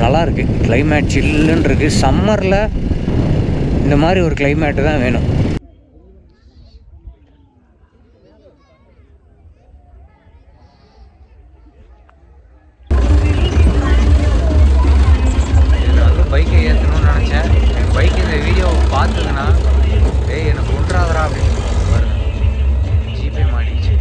நல்லாயிருக்கு. கிளைமேட் சில்லுன்னு இருக்குது. சம்மரில் இந்த மாதிரி ஒரு கிளைமேட்டு தான் வேணும். பைக்கை ஏற்றணும்னு நினச்சேன். என் பைக் இந்த வீடியோவை பார்த்ததுன்னா எனக்கு ஒன்றாதரா அப்படின்னு பாருங்க, ஜிபே மாட்டிச்சு.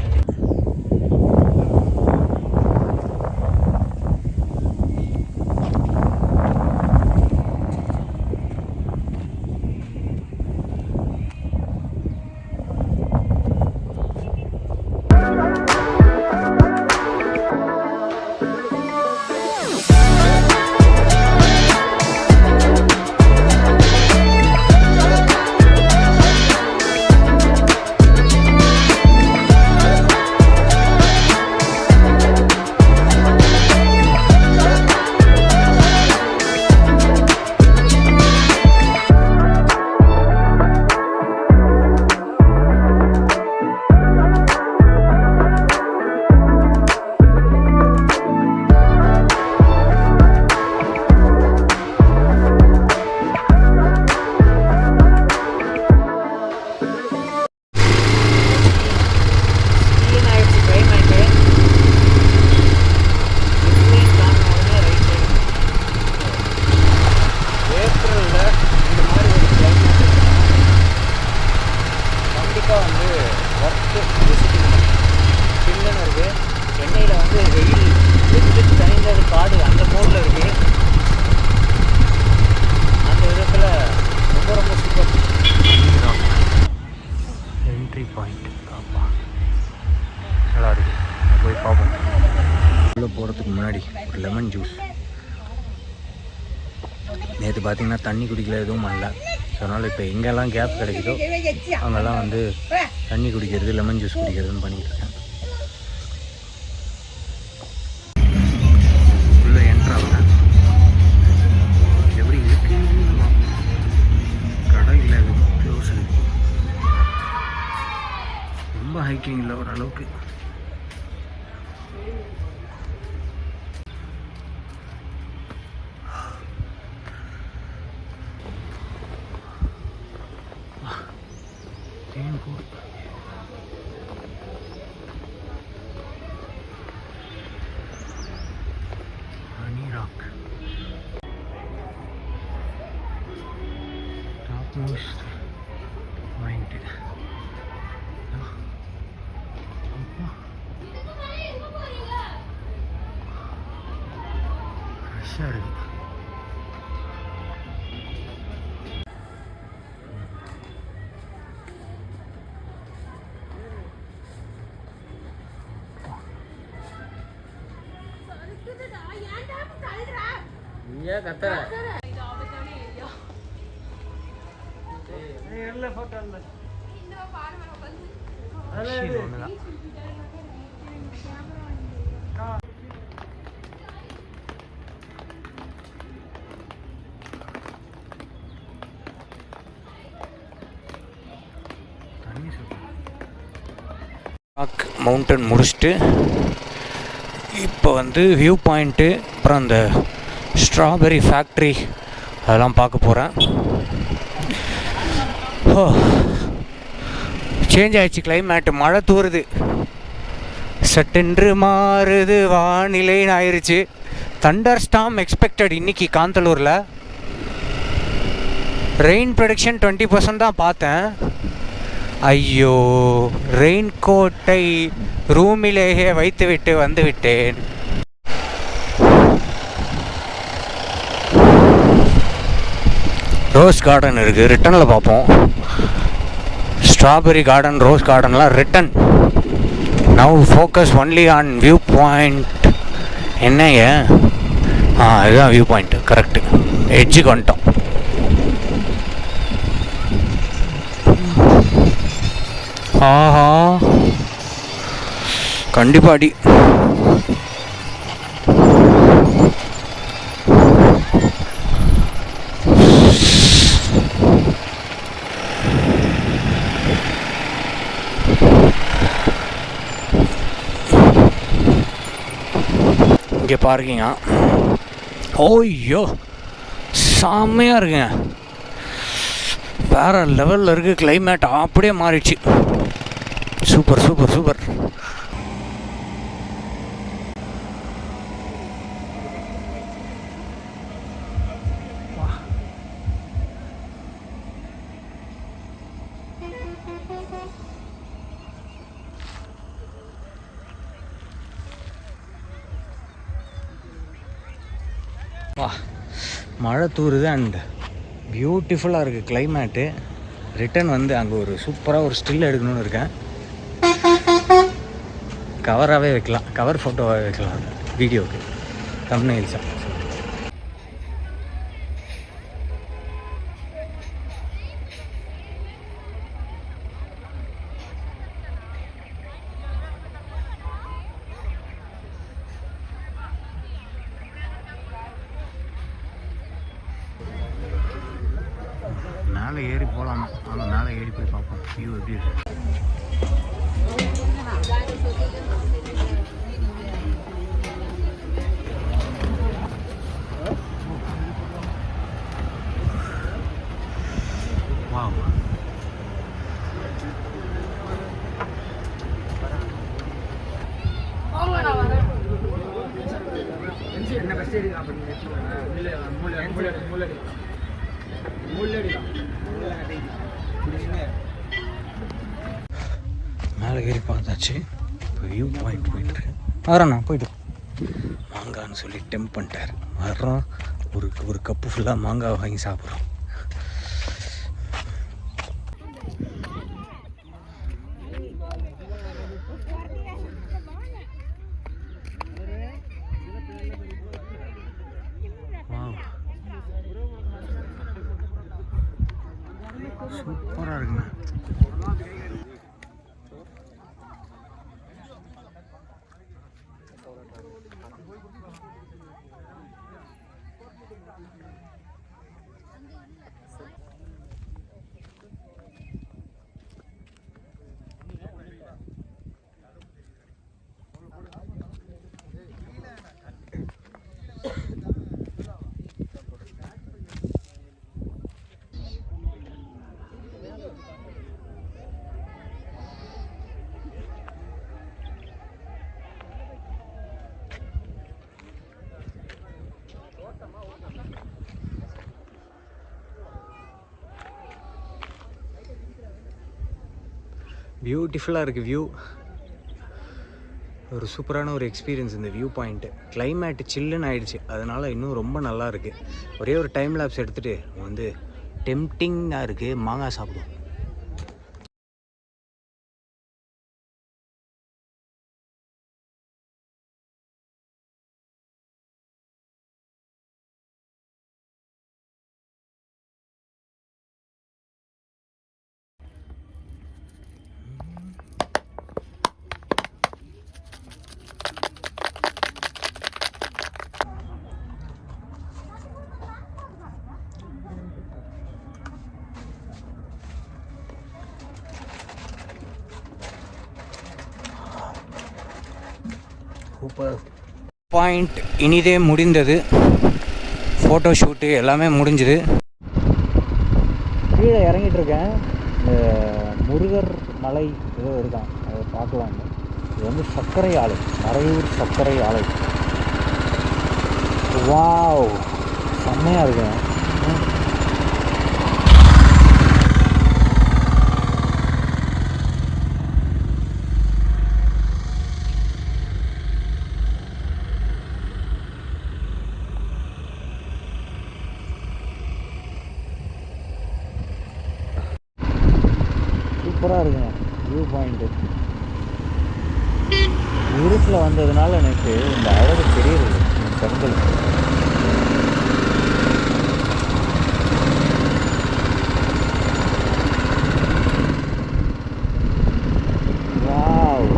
போகிறதுக்கு முன்னாடி ஒரு லெமன் ஜூஸ். நேற்று பார்த்தீங்கன்னா தண்ணி குடிக்கல, எதுவும் பண்ணல. ஸோ அதனால் இப்போ எங்கெல்லாம் கேப் கிடைக்குதோ அங்கெல்லாம் வந்து தண்ணி குடிக்கிறது, லெமன் ஜூஸ் குடிக்கிறதுன்னு பண்ணிகிட்ருக்கேன். உள்ளே என்ட்ராகிறேன். எப்படி இருக்கு கடை இல்லை, க்ளோஸ். ரொம்ப ஹைக்கிங் இல்லை, ஓரளவுக்கு. Topmost point. ஃப்ரெஷ்ஷாக இருக்குது. ஏன் கத்துற? மவுண்டன் முடிச்சுட்டு இப்போ வந்து வியூ பாயிண்ட்டு, அப்புறம் அந்த ஸ்ட்ராபெரி ஃபேக்ட்ரி அதெல்லாம் பார்க்க போகிறேன். ஓ, சேஞ்ச் ஆகிடுச்சு கிளைமேட்டு. மழை தூருது, சட்டென்று மாறுது வானிலைன்னு ஆயிடுச்சு. தண்டர் ஸ்டார்ம் எக்ஸ்பெக்டட் இன்றைக்கி காந்தலூரில். ரெயின் ப்ரொடிக்ஷன் 20% தான் பார்த்தேன். ஐயோ, ரெயின் கோட்டை ரூமிலேயே வைத்துவிட்டு வந்து விட்டேன். ரோஸ் கார்டன் இருக்குது, ரிட்டனில் பார்ப்போம். ஸ்ட்ராபெரி கார்டன், ரோஸ் கார்டன்லாம் return. Now focus only on view point. என்னங்க, இதுதான் வியூ பாயிண்ட்டு, கரெக்டு. எட்ஜுக்கு வந்துட்டோம். ஆஹா, கண்டிப்பாக அடி. இங்கே பார்க்கிங்கா, ஓய்யோ செம்மையாக இருக்குங்க. வேறு லெவலில் இருக்குது. கிளைமேட் அப்படியே மாறிடுச்சு. Super super super. வா, மழை தூருது அண்ட் பியூட்டிஃபுல்லாக இருக்குது கிளைமேட்டு. ரிட்டன் வந்து அங்கே ஒரு சூப்பராக ஒரு ஸ்டில் எடுக்கணும்னு இருக்கேன். கவராகவே வைக்கலாம், கவர் ஃபோட்டோவாகவே வைக்கலாம் வீடியோவுக்கு, தம்ப்நெயில்ஸாக. மேலே ஏறி போகலாமா? ஆனால் மேலே ஏறி போய் பார்ப்போம் வியூ எப்படி இருக்கு. வாவ், மேலே ஏறி பார்த்தாச்சு. இப்போ வியூ பாயிண்ட் போயிட்டுருக்கு. வரேண்ணா போயிட்டு மாங்கான்னு சொல்லி டெம்ப் பண்ணிட்டார். வர்றோம், ஒரு கப்பு ஃபுல்லாக மாங்காய் வாங்கி சாப்பிட்றோம். சூப்பராக இருக்குங்க. பியூட்டிஃபுல்லாக இருக்குது வியூ. ஒரு சூப்பரான ஒரு எக்ஸ்பீரியன்ஸ் இந்த வியூ பாயிண்ட்டு. கிளைமேட்டு சில்லுன்னு ஆகிடுச்சு, அதனால் இன்னும் ரொம்ப நல்லா இருக்குது. ஒரே ஒரு டைம் லேப்ஸ் எடுத்துகிட்டு வந்து டெம்ப்டிங்காக இருக்குது, மாங்காய் சாப்பிடுவோம். சூப்பர் பாயிண்ட் இனிதே முடிந்தது. ஃபோட்டோ ஷூட்டு எல்லாமே முடிஞ்சுது. கீழே இறங்கிட்டுருக்கேன். இந்த முருகர் மலை ஏதோ இருக்கான், அதை பார்க்கலாங்க. இது வந்து சர்க்கரை ஆலை, மறையூர் சர்க்கரை ஆலை. வாவ், செம்மையாக இருக்குங்க. சூப்பராக இருக்குங்க வியூ பாயிண்ட்டு. இருட்டில் வந்ததுனால எனக்கு இந்த அழகு தெரியுது கண்கள். வாவ்,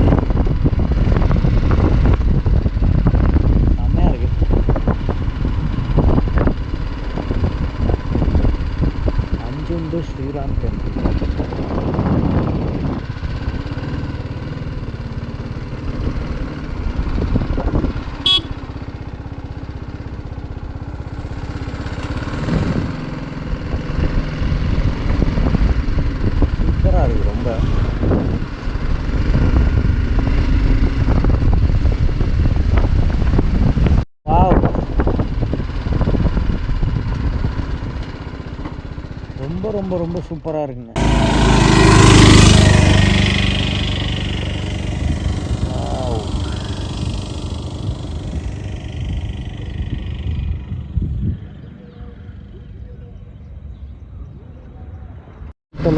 செம்மையாக இருக்கு. அஞ்சுண்டு ஸ்ரீராம் டெம்பிள். ரொம்ப ரொம்ப ரொம்ப சூப்பராக இருக்குங்க.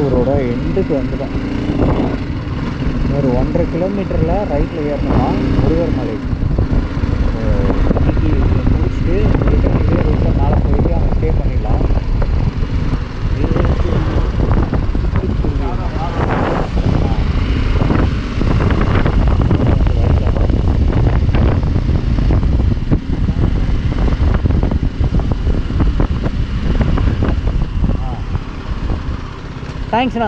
ஊரோட எண்டுக்கு வந்துடும். ஒரு 1.5 கிலோமீட்டரில் ரைட்டில் ஏறணுமா முருகர் மலை. இன்னைக்கு முடிச்சுட்டு ரிட்டர்ன் இதே ரூட்டில் மேலே போயிட்டு அங்கே ஸ்டே பண்ணிடலாம். தேங்க்ஸ்ண்ணா.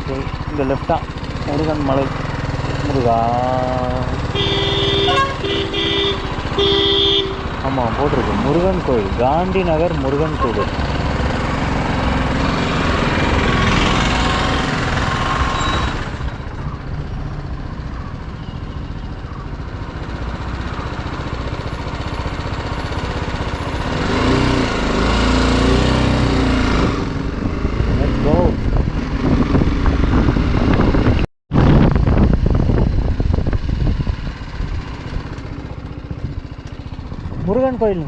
சரி, இந்த லெஃப்டா முருகன் மலை. முருகா, ஆமாம் போட்டிருக்கு முருகன் கோயில், காந்தி நகர் முருகன் கோயில். முருகன் கோயில்.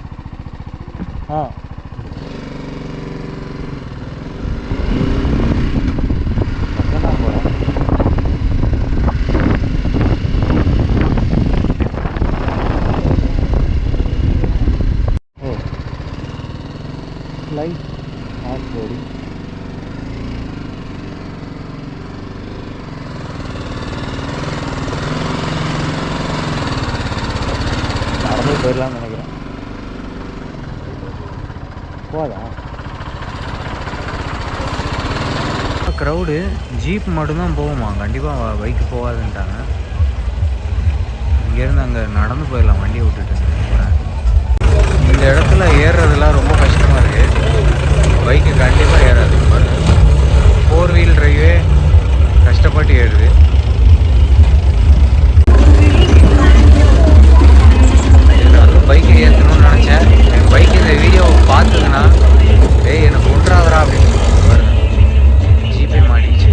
Light off road. நடந்து போயிடலாம்னு நினைக்கிறேன். போதா க்ரௌடு. ஜீப் மட்டும்தான் போகுமா, கண்டிப்பாக பைக்கு போகாதுன்ட்டாங்க. இங்கேருந்து அங்கே நடந்து போயிடலாம் வண்டியை விட்டுட்டு. இந்த இடத்துல ஏறுறதுலாம் ரொம்ப கஷ்டமாக இருக்குது. பைக்கு கண்டிப்பாக ஏறாது. 4 வீல் டிரைவே கஷ்டப்பட்டு ஏறுது. பைக்கை ஏற்றணும்னு நினச்சேன். என் பைக் இந்த வீடியோவை பார்த்ததுன்னா எனக்கு ஒன்றாதரா அப்படின்னு ஜிபே மாட்டிச்சு.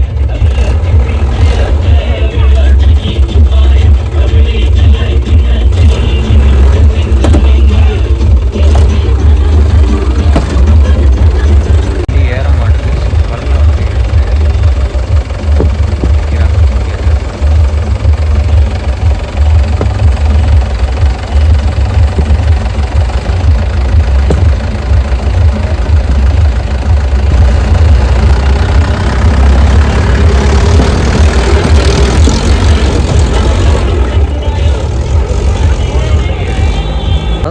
ஏற மாட்டேங்குது.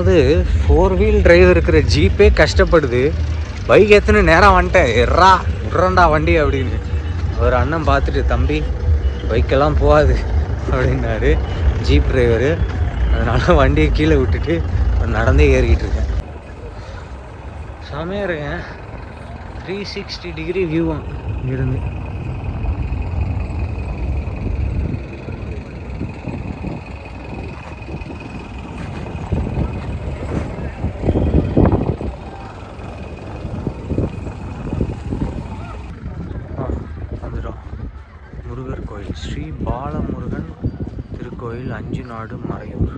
அதாவது 4 வீல் டிரைவ் இருக்கிற ஜீப்பே கஷ்டப்படுது. பைக் எத்தனை நேரம் வந்துட்டேன், விட்றேன்டா வண்டி அப்படின்னு. ஒரு அண்ணன் பார்த்துட்டு, தம்பி பைக்கெல்லாம் போகாது அப்படின்னாரு ஜீப் டிரைவரு. அதனால் வண்டியை கீழே விட்டுட்டு நடந்தே ஏறிக்கிட்டு இருக்கேன். செமையாக இருக்கேன். 360 டிகிரி வியூவும் இருந்து. முருகர் கோயில், ஸ்ரீ பாலமுருகன் திருக்கோயில், அஞ்சுநாடு, மறையூர்.